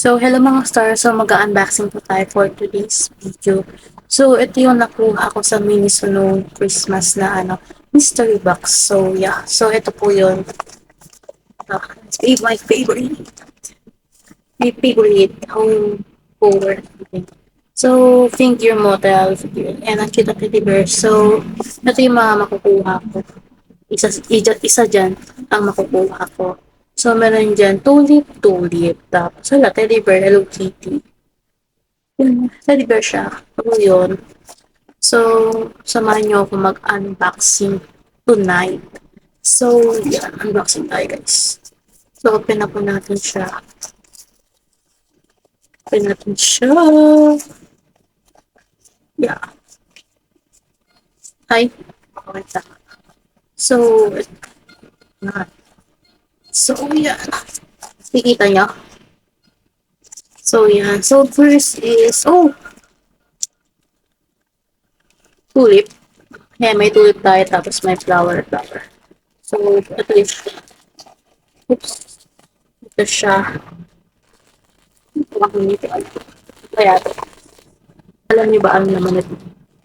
So, hello mga stars. So, mag-unboxing po tayo for today's video. So, ito yung nakuha ko sa Miniso noong Christmas na mystery box. So, yeah. So, ito po yun. It's my favorite. My favorite home forward. So, figure model. And ang cute na teddy bear. So, ito yung mga makukuha ko. Isa dyan ang makukuha ko. So, meron dyan tulip. Tapos, wala, teddy bear, Hello Kitty. Yun, teddy bear siya. Ako yun. So, samahan niyo ako mag-unboxing tonight. So, yan, unboxing tayo guys. So, open na po natin siya. Open natin siya. Yeah. Ay, okay ta. So, yan. So, yan. Kikita niya. So, yan. So, first is, tulip. Yeah, may tulip tayo, tapos may flower. So, ito yung, oops, ito siya. Ito ako nito. Kaya, alam niyo ba ang naman ito?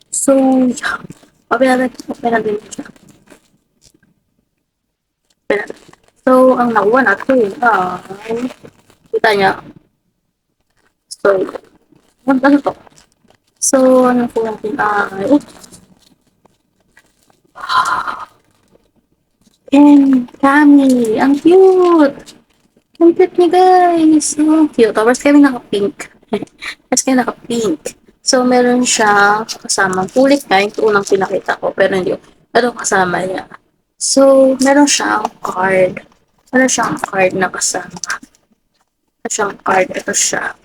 So, yeah. Open natin siya. So, ang nakuha natin ay, kita niya. So, ano to? So, ano po natin ay, and Kami, ang cute! Ang cute niya guys! So cute. Tapos kami naka-pink. Tapos kami naka-pink. So, meron siya kasamang kulit na. Ito unang pinakita ko. Pero hindi. Ito kasama niya. So, meron siyang card. Meron siyang card na kasama. Meron siyang card. Ito siya.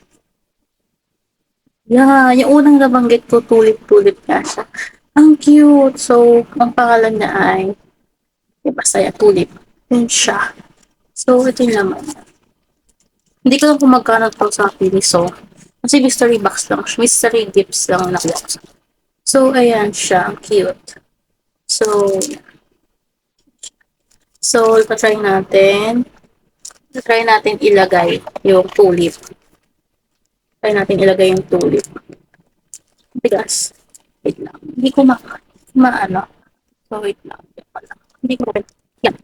Yeah, yung unang nabanggit ko, tulip-tulip nga siya. Ang cute. So, ang pangalan niya ay, basta yan, tulip. Yun siya. So, ito yung naman. Hindi ko lang kung magkano to sa Piniso. Kasi mystery box lang. Mystery gifts lang nakuha ko. So, ayan siya. Ang cute. So, ipatry natin. Try natin ilagay yung tulip. Try natin ilagay yung tulip. Bigas. Wait lang. Hindi ko maano. So, wait lang. Hindi ko open. Yan.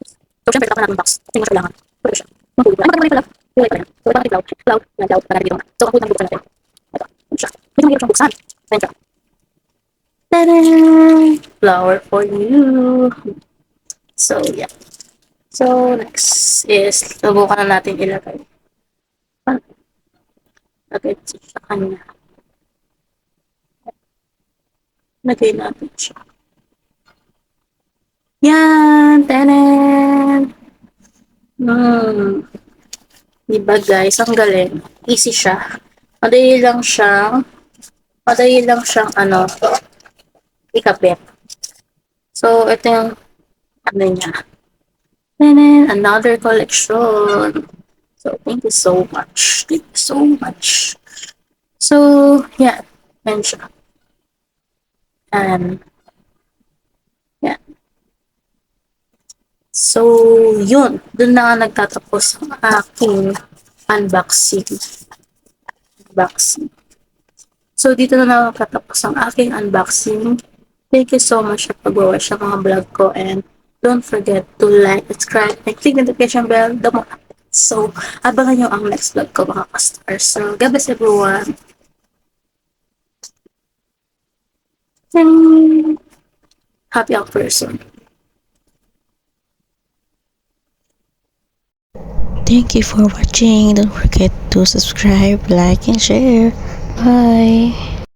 So, syempre, tapos natin box. Kasi mo siya kailangan. Pwede siya. Ang tulip. Ano ba pala? Yung ito yan. So, ito natin cloud. Yan, cloud. Para dito. So, ang buksan natin. Ito. Ano siya? Medyo mahirap siyang buksan. Ayan siya. Ta-da! Flower for you. So, yeah. So, next is, subukan na natin ilagay. Lagay sa kanya. Lagay natin siya. Yan! Tanan! Diba guys, ang galing. Easy siya. Madali lang siyang ikabit. So, ito yung niya. Tanan! Another collection. So, thank you so much. Thank you so much. So, yeah. Yan siya. And, yeah. So, yun. Doon na nagtatapos ang aking unboxing. So, dito na nagtatapos ang aking unboxing. Thank you so much sa pag-watch sa mga vlog ko. And don't forget to like, subscribe, and click the notification bell. So, abangan nyo ang next vlog ko mga ka-stars. So, God bless everyone. And happy out person. Thank you for watching. Don't forget to subscribe, like, and share. Bye.